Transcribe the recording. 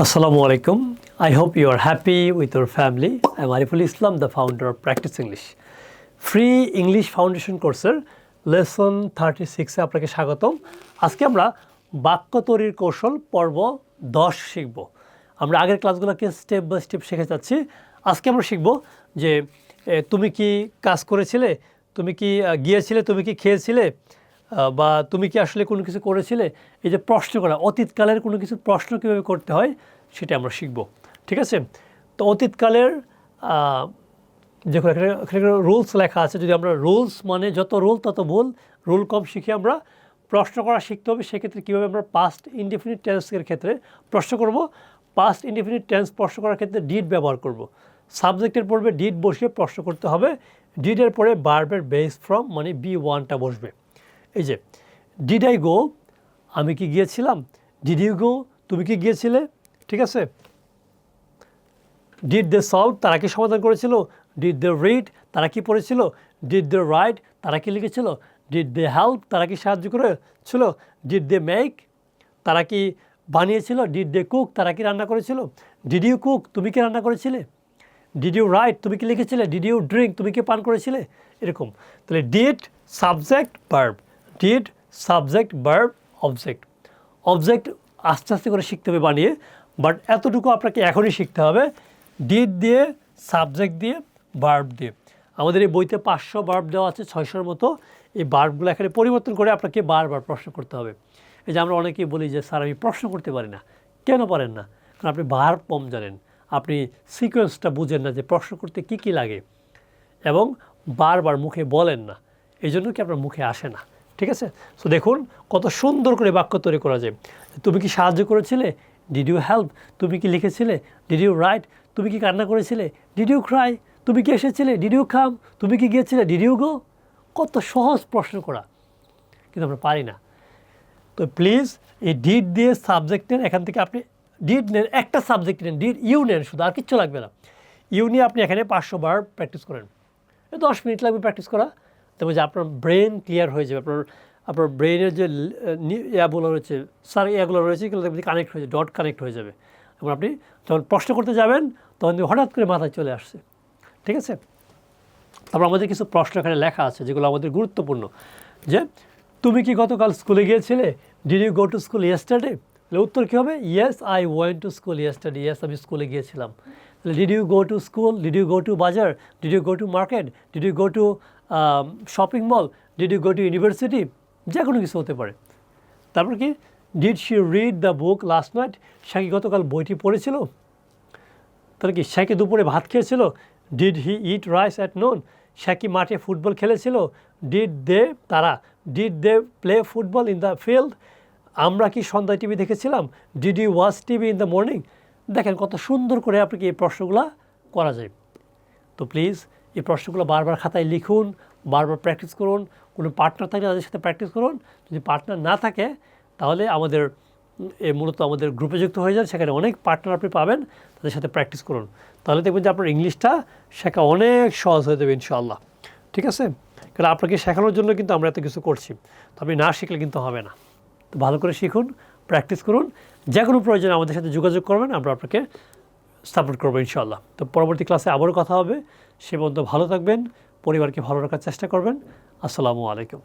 Assalamu alaikum. I hope you are happy with your family. I am Ariful Islam, the founder of Practice English. Free English Foundation কোর্সের lesson 36 এ আপনাকে স্বাগতম। আজকে আমরা বাক্য তৈরির কৌশল পর্ব 10 শিখব। আমরা আগের ক্লাসগুলোকে স্টেপ বাই স্টেপ শিখে যাচ্ছি। আজকে আমরা শিখব যে তুমি কি কাজ করেছিলে, তুমি কি গিয়েছিলে, তুমি কি খেয়েছিলে, বা তুমি কি আসলে কোনো কিছু করেছিলে, এই যে প্রশ্ন করা, অতীতকালের কোনো কিছু প্রশ্ন কীভাবে করতে হয় সেটা আমরা শিখব। ঠিক আছে? তো অতীতকালের দেখো এখানে রুলস লেখা আছে। যদি আমরা রুলস মানে যত রুল তত ভুল, রুল কম শিখে আমরা প্রশ্ন করা শিখতে হবে। সেক্ষেত্রে কীভাবে আমরা পাস্ট ইনডিফিনিট টেন্সের ক্ষেত্রে প্রশ্ন করব, পাস্ট ইনডিফিনিট টেন্স প্রশ্ন করার ক্ষেত্রে ডিড ব্যবহার করব। সাবজেক্টের পূর্বে ডিড বসিয়ে প্রশ্ন করতে হবে। ডিডের পরে ভার্বের বেস ফ্রম মানে B1টা বসবে। এই যে ডিড আই গো, আমি কি গিয়েছিলাম। ডিড ইউ গো, তুমি কি গিয়েছিলে। ঠিক আছে? ডিড দে সলভ, তারা কি সমাধান করেছিল। ডিড দে রিড, তারা কি পড়েছিল। ডিড দে রাইট, তারা কি লিখেছিল। ডিড দে হেল্প, তারা কি সাহায্য করেছিল। ডিড দে মেক, তারা কি বানিয়েছিল। ডিড দে কুক, তারা কি রান্না করেছিল। ডিড ইউ কুক, তুমি কি রান্না করেছিলে। ডিড ইউ রাইট, তুমি কি লিখেছিলে। ডিড ইউ ড্রিঙ্ক, তুমি কি পান করেছিলে। এরকম। তাহলে did subject verb, did subject verb object. Object আস্তে আস্তে করে শিখতে হবে বানিয়ে, বাট এতটুকু আপনাকে এখনই শিখতে হবে। ডিড দিয়ে, সাবজেক্ট দিয়ে, ভার্ব দিয়ে। আমাদের এই বইতে 500 ভার্ব দেওয়া আছে, 600-র মতো। এই ভার্বগুলো এখানে পরিবর্তন করে আপনাকে বারবার প্রশ্ন করতে হবে। এই যে আমরা অনেকেই বলি যে স্যার আমি প্রশ্ন করতে পারি না। কেন পারেন না? কারণ আপনি ভার্ব কম জানেন, আপনি সিকোয়েন্সটা বুঝেন না যে প্রশ্ন করতে কী কী লাগে, এবং বারবার মুখে বলেন না, এই জন্য কি আপনার মুখে আসে না। ঠিক আছে? সো দেখুন কত সুন্দর করে বাক্য তৈরি করা যায়। তুমি কি সাহায্য করেছিলে। ডিড ইউ হেল্প, তুমি কি লিখেছিলে। ডিড ইউ রাইট, তুমি কি কান্না করেছিলে। ডিড ইউ ক্রাই, তুমি কি এসেছিলে। ডিড ইউ কাম, তুমি কি গিয়েছিলে। Did you go. কত সহজ প্রশ্ন করা, কিন্তু আমরা পারি না। তো প্লিজ এই ডিড দিয়ে সাবজেক্ট নেন। এখান থেকে আপনি ডিড নেন, একটা সাবজেক্ট নেন, ডিড ইউ নেন, শুধু আর কিচ্ছু লাগবে না। ইউ নিয়ে আপনি এখানে 500 বার প্র্যাকটিস করেন। 10 মিনিট লাগবে প্র্যাকটিস করা। তবে যে আপনার ব্রেন ক্লিয়ার হয়ে যাবে, আপনার ব্রেনের যে ইয়াগুলো রয়েছে, ইয়াগুলো রয়েছে, এগুলো কানেক্ট হয়ে যাবে, ডট কানেক্ট হয়ে যাবে, এবং আপনি যখন প্রশ্ন করতে যাবেন তখন হঠাৎ করে মাথায় চলে আসছে। ঠিক আছে? তারপর আমাদের কিছু প্রশ্ন এখানে লেখা আছে যেগুলো আমাদের গুরুত্বপূর্ণ। যে তুমি কি গতকাল স্কুলে গিয়েছিলে। Did you go to school yesterday, তাহলে উত্তর কী হবে। Yes I went to school yesterday, yes আমি স্কুলে গিয়েছিলাম। তাহলে did you go to school, did you go to বাজার, did you go to market, did you go to shopping mall, did you go to university, যে কোনো কিছু হতে পারে। তারপর কি, did she read the book last night, সে কি গতকাল বইটি পড়েছিল। তাহলে কি, সে কি দুপুরে ভাত খেয়েছিল। Did he eat rice at noon, সে কি মাঠে ফুটবল খেলেছিল। ডিড দে, তারা, did they play football in the field, আমরা কি সন্ধ্যায় টিভি দেখেছিলাম। Did you watch TV in the morning. দেখেন কত সুন্দর করে আপনাকে এই প্রশ্নগুলো করা যায়। তো প্লিজ এই প্রশ্নগুলো বারবার খাতায় লিখুন, বারবার প্র্যাকটিস করুন। কোনো পার্টনার থাকলে তাদের সাথে প্র্যাকটিস করুন। যদি পার্টনার না থাকে তাহলে আমাদের মূলত আমাদের গ্রুপে যুক্ত হয়ে যান, সেখানে অনেক পার্টনার আপনি পাবেন, তাদের সাথে প্র্যাকটিস করুন। তাহলে দেখবেন যে আপনার ইংলিশটা শেখা অনেক সহজ হয়ে যাবে ইনশাআল্লাহ। ঠিক আছে? কারণ আপনাকে শেখানোর জন্য কিন্তু আমরা এত কিছু করছি, তো আপনি না শিখলে কিন্তু হবে না। তো ভালো করে শিখুন, প্র্যাকটিস করুন। যে কোনো প্রয়োজনে আমাদের সাথে যোগাযোগ করবেন, আমরা আপনাকে সাপোর্ট করবো ইনশাআল্লাহ। তো পরবর্তী ক্লাসে আবারও কথা হবে। সে পর্যন্ত ভালো থাকবেন, পরিবারকে ভালো রাখার চেষ্টা করবেন। আসসালামু আলাইকুম।